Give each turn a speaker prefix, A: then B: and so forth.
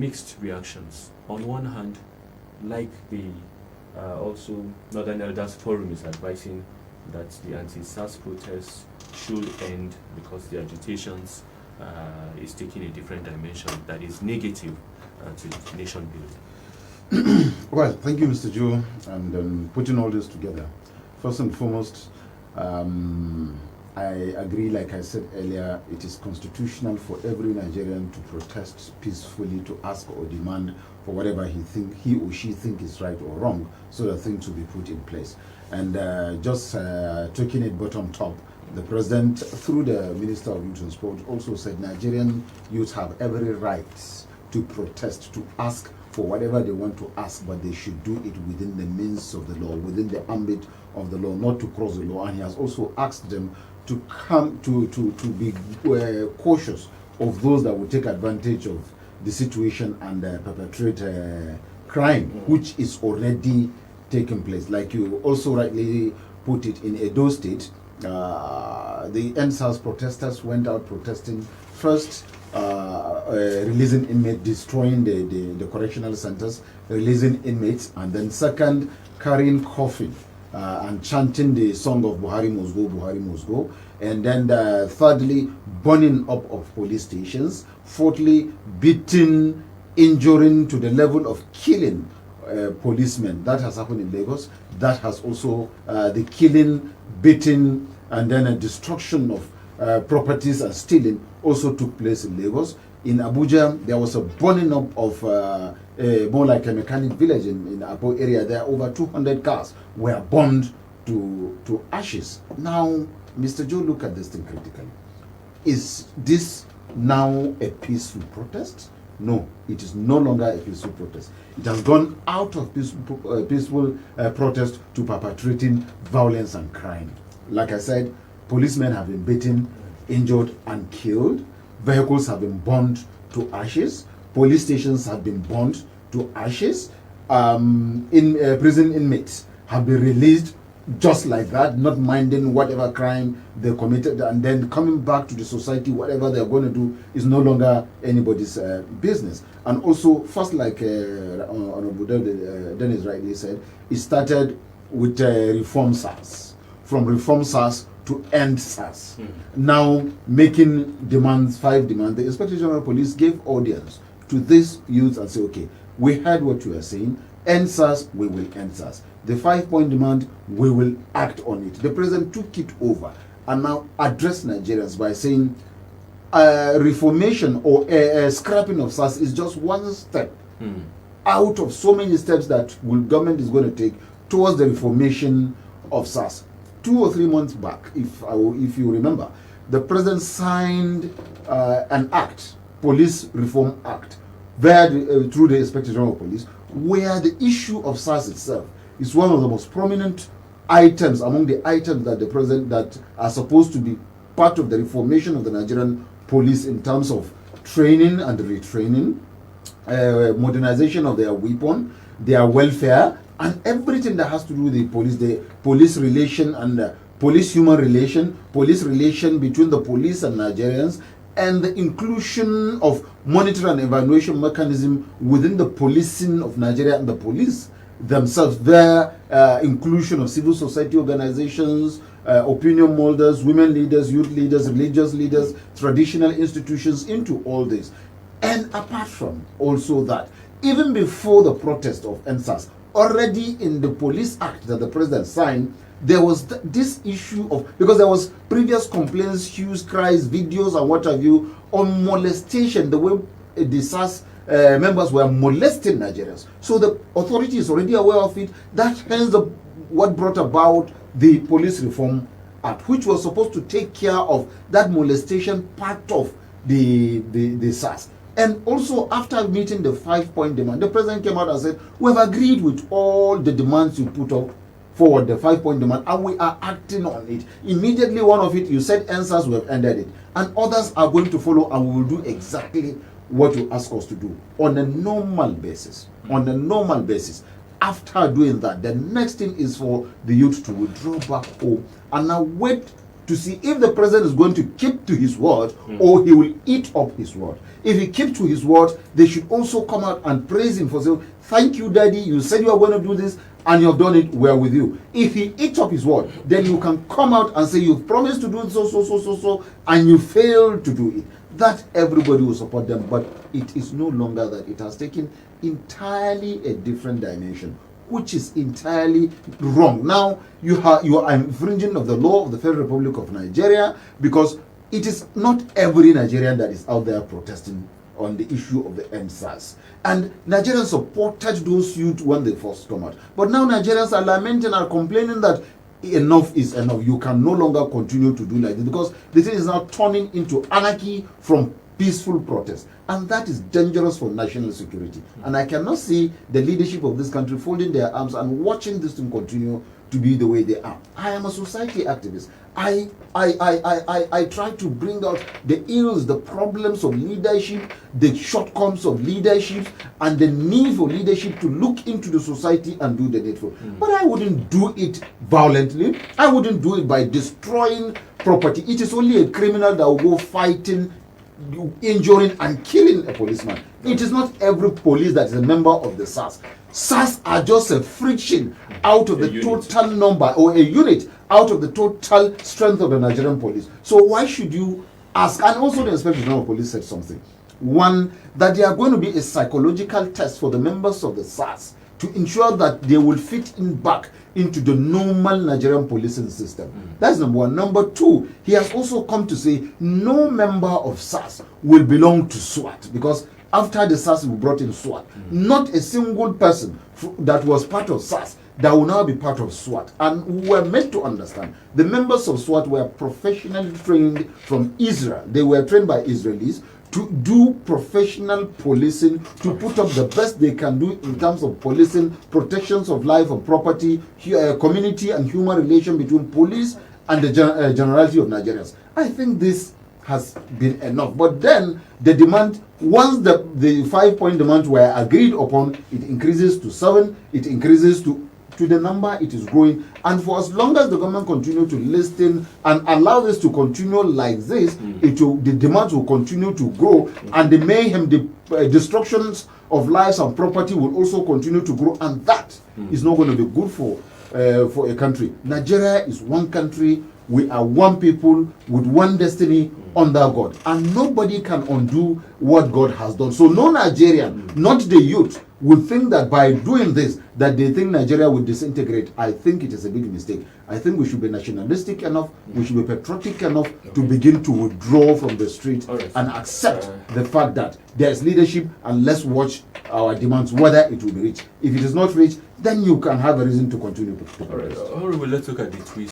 A: mixed reactions. On one hand, like the also Northern Elders Forum is advising that the anti-SARS protests should end because the agitations is taking a different dimension that is negative to nation building.
B: Well, thank you, Mr. Joe, and putting all this together. First and foremost, I agree, like I said earlier, it is constitutional for every Nigerian to protest peacefully, to ask or demand for whatever he or she think is right or wrong, so that things will be put in place. And just taking it bottom top, the president, through the Minister of Youth and Sport, also said Nigerian youth have every right to protest, to ask for whatever they want to ask, but they should do it within the means of the law, within the ambit of the law, not to cross the law. And he has also asked them to come to be cautious of those that will take advantage of the situation and perpetrate crime, which is already taking place. Like you also rightly put it, in Edo State, the NSAS protesters went out protesting, first releasing inmates, destroying the correctional centers, releasing inmates, and then second, carrying coffin and chanting the song of Buhari must go, Buhari must go. And then thirdly, burning up of police stations. Fourthly, beating, injuring to the level of killing policemen. That has happened in Lagos. That has also the killing, beating, and then a destruction of properties and stealing also took place in Lagos. In Abuja, there was a burning up of more like a mechanic village in Abo area. There, over 200 cars were burned to ashes. Now, Mr. Joe, look at this thing critically. Is this now a peaceful protest? No, it is no longer a peaceful protest. It has gone out of peaceful protest to perpetrating violence and crime. Like I said, policemen have been beaten, injured, and killed. Vehicles have been burned to ashes. Police stations have been burned to ashes. Prison inmates have been released just like that, not minding whatever crime they committed, and then coming back to the society, whatever they're going to do is no longer anybody's business. And also, first, like Honorable Dennis rightly said, it started with Reform SARS. From Reform SARS to end SARS. Now making demands, 5 demands. The Inspector General of Police gave audience to this youth and said, okay, we heard what you are saying. End SARS, we will end SARS. The 5-point demand, we will act on it. The president took it over and now addressed Nigerians by saying reformation or scrapping of SARS is just one step out of so many steps that government is going to take towards the reformation of SARS. 2 or 3 months back, if you remember, the president signed an act, Police Reform Act, through the Inspector General of Police, where the issue of SARS itself is one of the most prominent items among the items that the president that are supposed to be part of the reformation of the Nigerian police in terms of training and retraining, modernization of their weapon, their welfare, and everything that has to do with the police relation and police human relation, police relation between the police and Nigerians, and the inclusion of monitoring and evaluation mechanism within the policing of Nigeria and the police themselves, their inclusion of civil society organizations, opinion molders, women leaders, youth leaders, religious leaders, traditional institutions into all this. And apart from also that, even before the protest of NSAS, already in the Police Act that the president signed, there was this issue of, because there was previous complaints, hues, cries, videos, and what have you, on molestation, the way the SARS members were molesting Nigerians. So the authority is already aware of it. That hence what brought about the Police Reform Act, which was supposed to take care of that molestation part of the SARS. And also, after meeting the 5-point demand, the president came out and said, we have agreed with all the demands you put up forward, the 5-point demand, and we are acting on it. Immediately, one of it, you said answers, we have ended it. And others are going to follow, and we will do exactly what you ask us to do on a normal basis. On a normal basis. After doing that, the next thing is for the youth to withdraw back home and now wait to see if the president is going to keep to his word or he will eat up his word. If he keeps to his word, they should also come out and praise him for saying, thank you, Daddy, you said you are going to do this and you have done it, we are with you. If he eats up his word, then you can come out and say, you've promised to do so, and you failed to do it. That everybody will support them, but it is no longer that. It has taken entirely a different dimension, which is entirely wrong. Now, you are infringing of the law of the Federal Republic of Nigeria, because it is not every Nigerian that is out there protesting on the issue of the EndSARS. And Nigerians supported those youth when they first come out. But now Nigerians are lamenting, are complaining that enough is enough. You can no longer continue to do like this, because the thing is now turning into anarchy from peaceful protest. And that is dangerous for national security. And I cannot see the leadership of this country folding their arms and watching this thing continue to be the way they are. I am a society activist. I try to bring out the ills, the problems of leadership, the shortcomings of leadership, and the need for leadership to look into the society and do the needful. But I wouldn't do it violently. I wouldn't do it by destroying property. It is only a criminal that will go fighting, injuring and killing a policeman. It is not every police that is a member of the SARS. SARS are just a friction out of the total number, or a unit out of the total strength of the Nigerian police. So why should you ask? And also the Inspector General of Police said something. One, that there are going to be a psychological test for the members of the SARS to ensure that they will fit in back into the normal Nigerian policing system. That's number one. Number two, he has also come to say no member of SARS will belong to SWAT, because after the SARS we brought in SWAT, not a single person that was part of SARS that will now be part of SWAT. And we were meant to understand the members of SWAT were professionally trained from Israel. They were trained by Israelis to do professional policing, to put up the best they can do in terms of policing, protections of life and property, community and human relation between police and the generality of Nigerians. I think this has been enough. But then the demand, once the 5-point demands were agreed upon, it increases to 7, it increases to the number it is growing. And for as long as the government continue to listen and allow this to continue like this, the demands will continue to grow, and the mayhem, the destructions of lives and property will also continue to grow, and that is not going to be good for a country. Nigeria is one country. We are one people with one destiny under God, and nobody can undo what God has done. So no Nigerian, not the youth, will think that by doing this, that they think Nigeria will disintegrate. I think it is a big mistake. I think we should be nationalistic enough, we should be patriotic enough to begin to withdraw from the street and accept the fact that there is leadership, and let's watch our demands, whether it will be reached. If it is not reached, then you can have a reason to continue to protest.
A: All right, let's look at the twist.